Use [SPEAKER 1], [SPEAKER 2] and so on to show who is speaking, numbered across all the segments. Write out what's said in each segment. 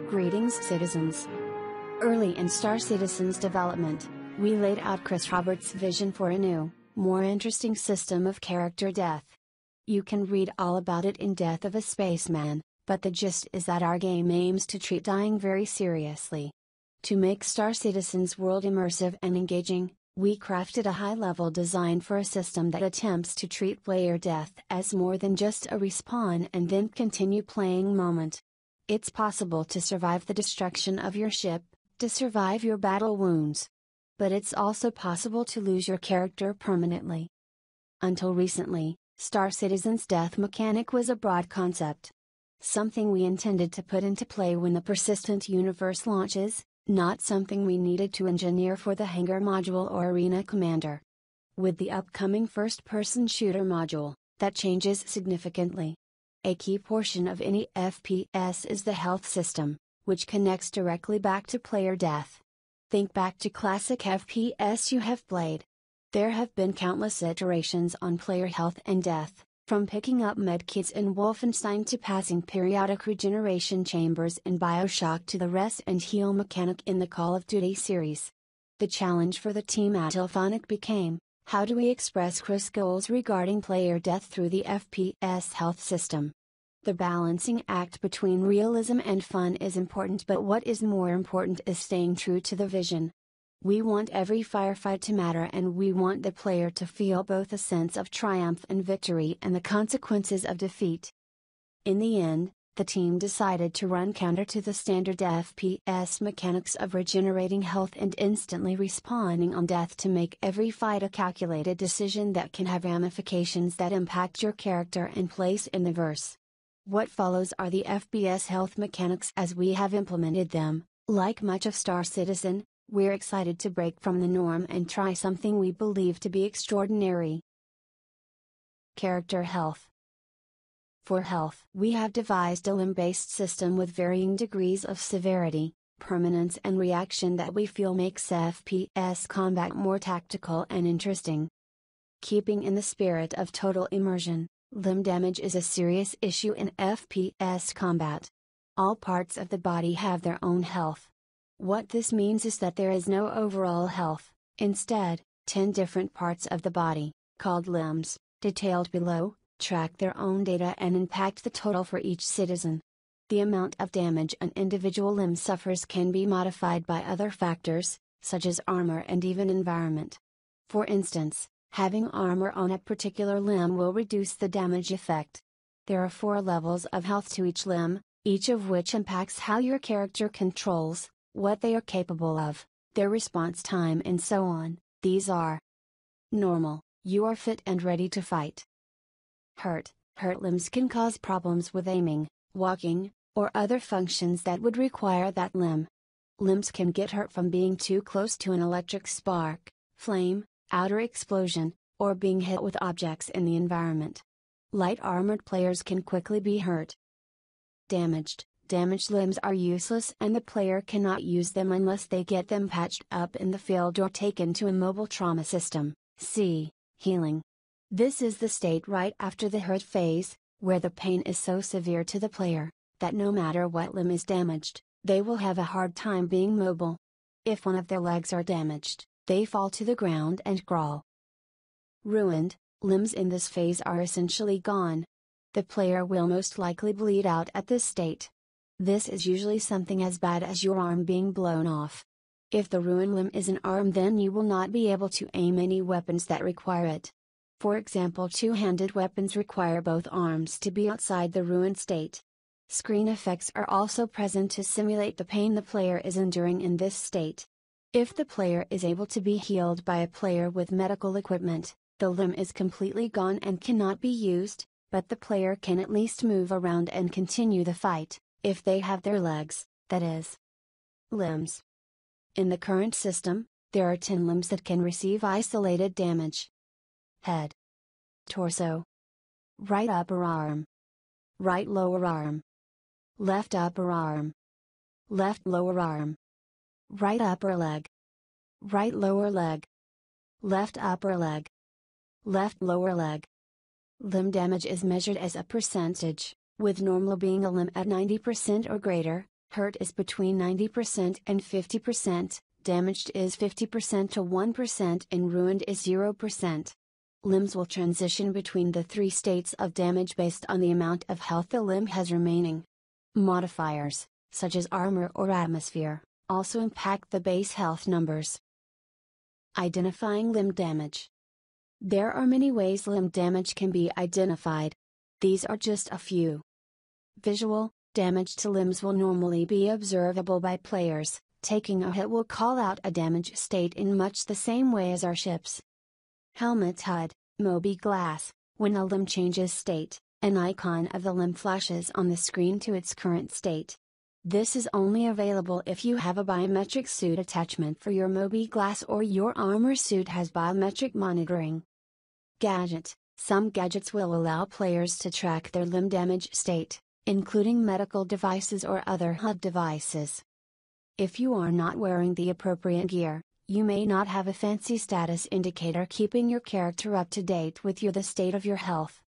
[SPEAKER 1] Greetings citizens. Early in Star Citizen's development, we laid out Chris Roberts' vision for a new, more interesting system of character death. You can read all about it in Death of a Spaceman, but the gist is that our game aims to treat dying very seriously. To make Star Citizen's world immersive and engaging, we crafted a high-level design for a system that attempts to treat player death as more than just a respawn and then continue playing moment. It's possible to survive the destruction of your ship, to survive your battle wounds. But it's also possible to lose your character permanently. Until recently, Star Citizen's death mechanic was a broad concept. Something we intended to put into play when the persistent universe launches, not something we needed to engineer for the hangar module or arena commander. With the upcoming first-person shooter module, that changes significantly. A key portion of any FPS is the health system, which connects directly back to player death. Think back to classic FPS you have played. There have been countless iterations on player health and death, from picking up medkits in Wolfenstein to passing periodic regeneration chambers in BioShock to the rest and heal mechanic in the Call of Duty series. The challenge for the team at Telephonic became, how do we express Chris' goals regarding player death through the FPS health system? The balancing act between realism and fun is important, but what is more important is staying true to the vision. We want every firefight to matter, and we want the player to feel both a sense of triumph and victory and the consequences of defeat. In the end, the team decided to run counter to the standard FPS mechanics of regenerating health and instantly respawning on death to make every fight a calculated decision that can have ramifications that impact your character and place in the verse. What follows are the FPS health mechanics as we have implemented them. Like much of Star Citizen, we're excited to break from the norm and try something we believe to be extraordinary. Character health. For health, we have devised a limb-based system with varying degrees of severity, permanence and reaction that we feel makes FPS combat more tactical and interesting. Keeping in the spirit of total immersion, limb damage is a serious issue in FPS combat. All parts of the body have their own health. What this means is that there is no overall health. Instead, 10 different parts of the body, called limbs, detailed below, track their own data and impact the total for each citizen. The amount of damage an individual limb suffers can be modified by other factors, such as armor and even environment. For instance, having armor on a particular limb will reduce the damage effect. There are 4 levels of health to each limb, each of which impacts how your character controls, what they are capable of, their response time and so on. These are: normal, you are fit and ready to fight. Hurt limbs can cause problems with aiming, walking, or other functions that would require that limb. Limbs can get hurt from being too close to an electric spark, flame, outer explosion, or being hit with objects in the environment. Light armored players can quickly be hurt. Damaged limbs are useless and the player cannot use them unless they get them patched up in the field or taken to a mobile trauma system. C. Healing. This is the state right after the hurt phase, where the pain is so severe to the player, that no matter what limb is damaged, they will have a hard time being mobile. If one of their legs are damaged, they fall to the ground and crawl. Ruined, limbs in this phase are essentially gone. The player will most likely bleed out at this state. This is usually something as bad as your arm being blown off. If the ruined limb is an arm, then you will not be able to aim any weapons that require it. For example, two-handed weapons require both arms to be outside the ruined state. Screen effects are also present to simulate the pain the player is enduring in this state. If the player is able to be healed by a player with medical equipment, the limb is completely gone and cannot be used, but the player can at least move around and continue the fight, if they have their legs, that is. Limbs. In the current system, there are 10 limbs that can receive isolated damage. Head. Torso. Right upper arm. Right lower arm. Left upper arm. Left lower arm. Right upper leg. Right lower leg. Left upper leg. Left lower leg. Limb damage is measured as a percentage, with normal being a limb at 90% or greater, Hurt is between 90% and 50%, damaged is 50% to 1%, and ruined is 0%. Limbs will transition between the three states of damage based on the amount of health the limb has remaining. Modifiers, such as armor or atmosphere, also impact the base health numbers. Identifying limb damage. There are many ways limb damage can be identified. These are just a few. Visual damage to limbs will normally be observable by players. Taking a hit will call out a damage state in much the same way as our ships. Helmet HUD, Moby Glass. When a limb changes state, an icon of the limb flashes on the screen to its current state. This is only available if you have a biometric suit attachment for your Moby Glass or your armor suit has biometric monitoring. Gadget. Some gadgets will allow players to track their limb damage state, including medical devices or other HUD devices. If you are not wearing the appropriate gear, you may not have a fancy status indicator keeping your character up to date with the state of your health.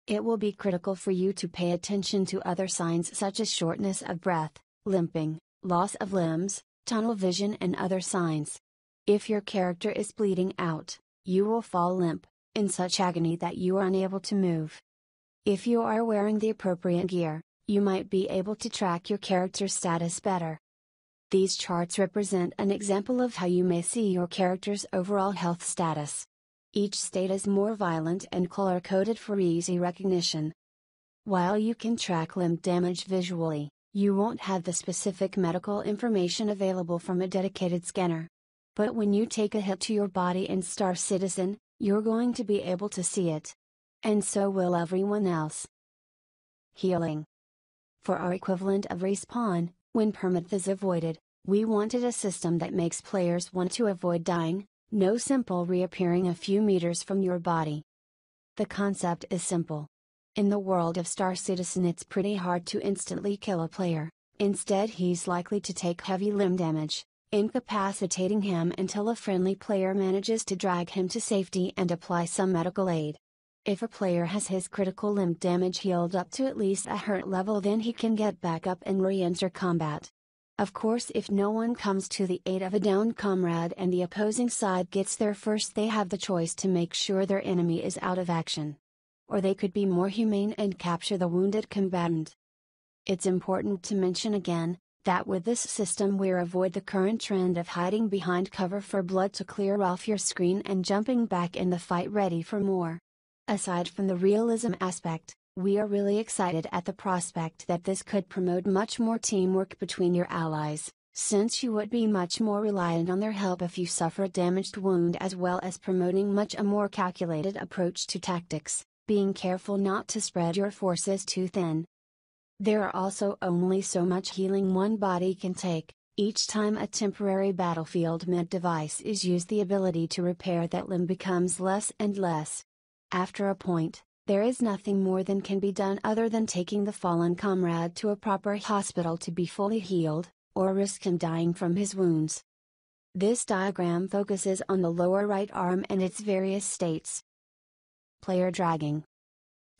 [SPEAKER 1] It will be critical for you to pay attention to other signs such as shortness of breath, limping, loss of limbs, tunnel vision, and other signs. If your character is bleeding out, you will fall limp, in such agony that you are unable to move. If you are wearing the appropriate gear, you might be able to track your character's status better. These charts represent an example of how you may see your character's overall health status. Each state is more violent and color-coded for easy recognition. While you can track limb damage visually, you won't have the specific medical information available from a dedicated scanner. But when you take a hit to your body in Star Citizen, you're going to be able to see it. And so will everyone else. Healing. For our equivalent of respawn, when permadeath is avoided, we wanted a system that makes players want to avoid dying, no simple reappearing a few meters from your body. The concept is simple. In the world of Star Citizen, it's pretty hard to instantly kill a player. Instead, he's likely to take heavy limb damage, incapacitating him until a friendly player manages to drag him to safety and apply some medical aid. If a player has his critical limb damage healed up to at least a hurt level, then he can get back up and re-enter combat. Of course, if no one comes to the aid of a downed comrade and the opposing side gets there first, they have the choice to make sure their enemy is out of action. Or they could be more humane and capture the wounded combatant. It's important to mention again, that with this system we avoid the current trend of hiding behind cover for blood to clear off your screen and jumping back in the fight ready for more. Aside from the realism aspect, we are really excited at the prospect that this could promote much more teamwork between your allies, since you would be much more reliant on their help if you suffer a damaged wound, as well as promoting a more calculated approach to tactics, being careful not to spread your forces too thin. There are also only so much healing one body can take. Each time a temporary battlefield med device is used, the ability to repair that limb becomes less and less. After a point, there is nothing more than can be done other than taking the fallen comrade to a proper hospital to be fully healed, or risk him dying from his wounds. This diagram focuses on the lower right arm and its various states. Player dragging.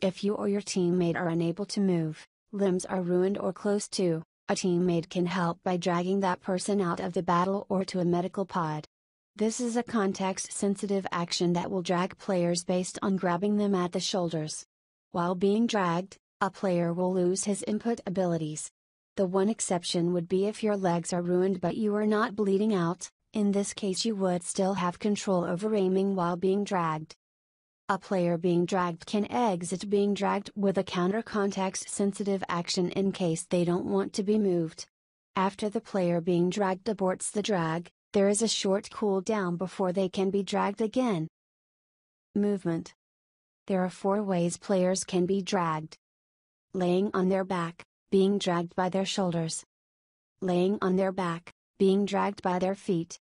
[SPEAKER 1] If you or your teammate are unable to move, limbs are ruined or close to, a teammate can help by dragging that person out of the battle or to a medical pod. This is a context-sensitive action that will drag players based on grabbing them at the shoulders. While being dragged, a player will lose his input abilities. The one exception would be if your legs are ruined but you are not bleeding out. In this case you would still have control over aiming while being dragged. A player being dragged can exit being dragged with a counter-context-sensitive action in case they don't want to be moved. After the player being dragged aborts the drag, there is a short cooldown before they can be dragged again. Movement. There are 4 ways players can be dragged. Laying on their back, being dragged by their shoulders. Laying on their back, being dragged by their feet.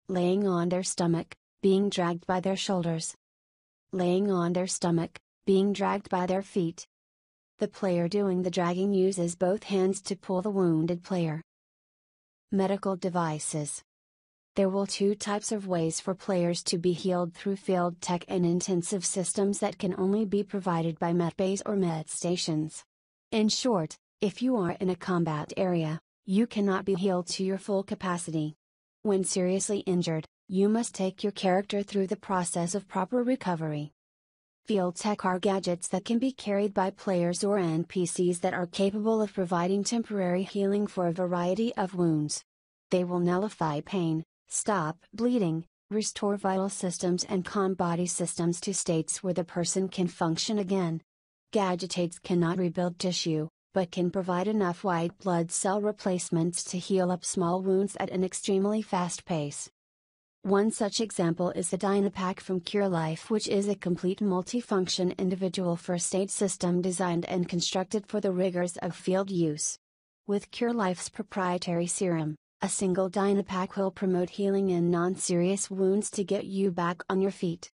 [SPEAKER 1] Laying on their stomach, being dragged by their shoulders. Laying on their stomach, being dragged by their feet. The player doing the dragging uses both hands to pull the wounded player. Medical devices. There will 2 types of ways for players to be healed through field tech and intensive systems that can only be provided by medbays or med stations. In short, if you are in a combat area, You cannot be healed to your full capacity. When seriously injured, you must take your character through the process of proper recovery. Field tech are gadgets that can be carried by players or NPCs that are capable of providing temporary healing for a variety of wounds. They will nullify pain, stop bleeding, restore vital systems and calm body systems to states where the person can function again. Gadgets cannot rebuild tissue, but can provide enough white blood cell replacements to heal up small wounds at an extremely fast pace. One such example is the Dynapack from CureLife, which is a complete multifunction individual first aid system designed and constructed for the rigors of field use. With CureLife's proprietary serum, a single Dynapack will promote healing in non-serious wounds to get you back on your feet.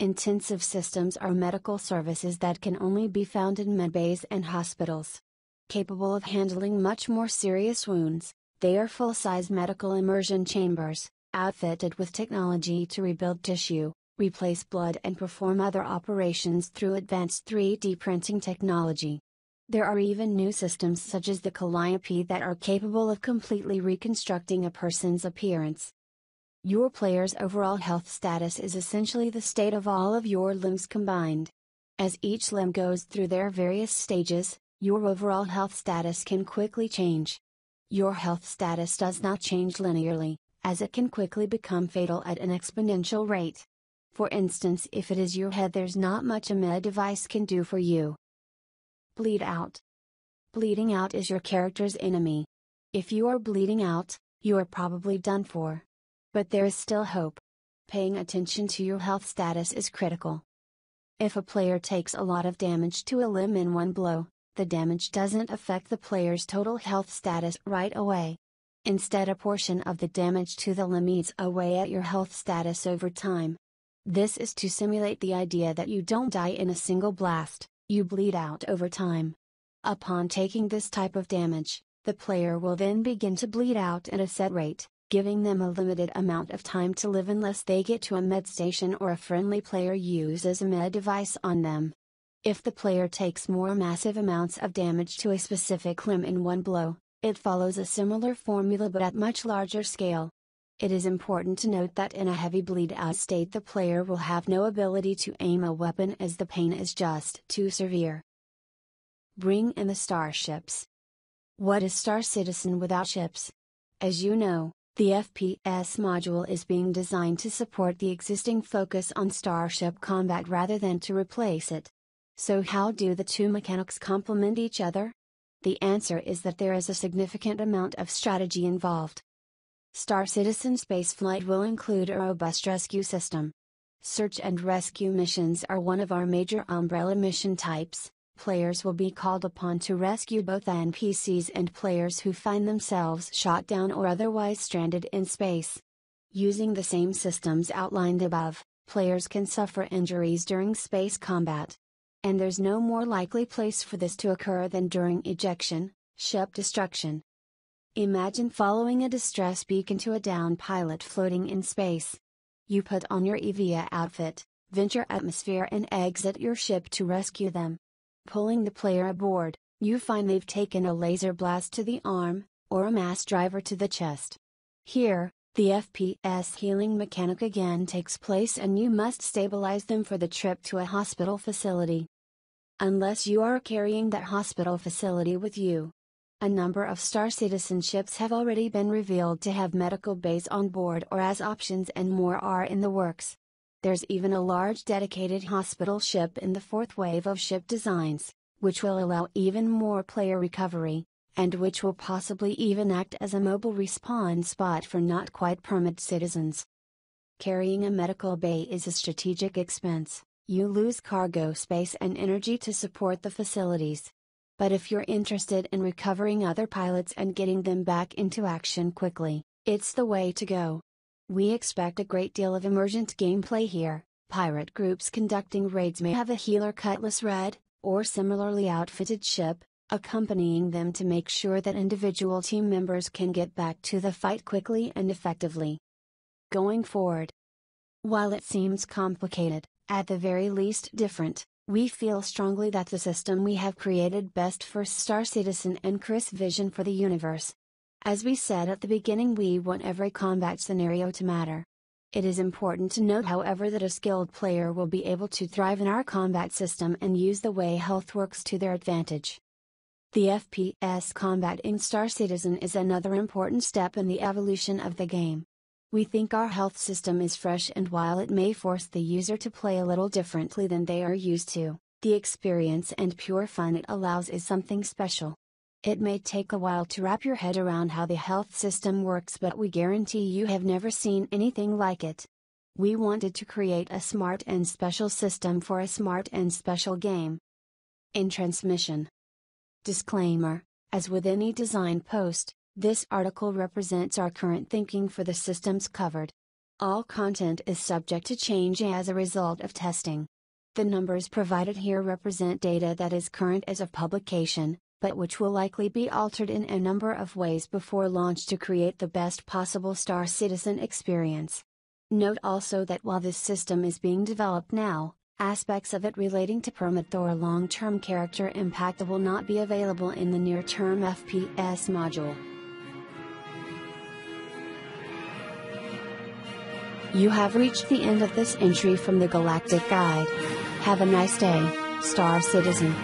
[SPEAKER 1] Intensive systems are medical services that can only be found in medbays and hospitals. Capable of handling much more serious wounds, they are full-size medical immersion chambers, outfitted with technology to rebuild tissue, replace blood and perform other operations through advanced 3D printing technology. There are even new systems such as the Calliope that are capable of completely reconstructing a person's appearance. Your player's overall health status is essentially the state of all of your limbs combined. As each limb goes through their various stages, your overall health status can quickly change. Your health status does not change linearly, as it can quickly become fatal at an exponential rate. For instance, if it is your head, there's not much a med device can do for you. Bleed out. Bleeding out is your character's enemy. If you are bleeding out, you are probably done for. But there is still hope. Paying attention to your health status is critical. If a player takes a lot of damage to a limb in one blow, the damage doesn't affect the player's total health status right away. Instead, a portion of the damage to the limb eats away at your health status over time. This is to simulate the idea that you don't die in a single blast, you bleed out over time. Upon taking this type of damage, the player will then begin to bleed out at a set rate, giving them a limited amount of time to live unless they get to a med station or a friendly player uses a med device on them. If the player takes more massive amounts of damage to a specific limb in one blow, it follows a similar formula but at much larger scale. It is important to note that in a heavy bleed-out state the player will have no ability to aim a weapon as the pain is just too severe. Bring in the starships. What is Star Citizen without ships? As you know, the FPS module is being designed to support the existing focus on starship combat rather than to replace it. So how do the two mechanics complement each other? The answer is that there is a significant amount of strategy involved. Star Citizen spaceflight will include a robust rescue system. Search and rescue missions are one of our major umbrella mission types. Players will be called upon to rescue both NPCs and players who find themselves shot down or otherwise stranded in space. Using the same systems outlined above, players can suffer injuries during space combat. And there's no more likely place for this to occur than during ejection, ship destruction. Imagine following a distress beacon to a downed pilot floating in space. You put on your EVA outfit, venture atmosphere and exit your ship to rescue them. Pulling the player aboard, you find they've taken a laser blast to the arm, or a mass driver to the chest. Here, the FPS healing mechanic again takes place and you must stabilize them for the trip to a hospital facility. Unless you are carrying that hospital facility with you. A number of Star Citizen ships have already been revealed to have medical bays on board or as options, and more are in the works. There's even a large dedicated hospital ship in the fourth wave of ship designs, which will allow even more player recovery, and which will possibly even act as a mobile respawn spot for not quite permanent citizens. Carrying a medical bay is a strategic expense. You lose cargo space and energy to support the facilities. But if you're interested in recovering other pilots and getting them back into action quickly, it's the way to go. We expect a great deal of emergent gameplay here. Pirate groups conducting raids may have a healer Cutlass Red, or similarly outfitted ship, accompanying them to make sure that individual team members can get back to the fight quickly and effectively. Going forward. While it seems complicated, at the very least different, we feel strongly that the system we have created best fits Star Citizen and Chris' vision for the universe. As we said at the beginning, we want every combat scenario to matter. It is important to note, however, that a skilled player will be able to thrive in our combat system and use the way health works to their advantage. The FPS combat in Star Citizen is another important step in the evolution of the game. We think our health system is fresh, and while it may force the user to play a little differently than they are used to, the experience and pure fun it allows is something special. It may take a while to wrap your head around how the health system works, but we guarantee you have never seen anything like it. We wanted to create a smart and special system for a smart and special game. In transmission. Disclaimer: as with any design post, this article represents our current thinking for the systems covered. All content is subject to change as a result of testing. The numbers provided here represent data that is current as of publication, but which will likely be altered in a number of ways before launch to create the best possible Star Citizen experience. Note also that while this system is being developed now, aspects of it relating to permadeath or long-term character impact will not be available in the near-term FPS module. You have reached the end of this entry from the Galactic Guide. Have a nice day, Star Citizen.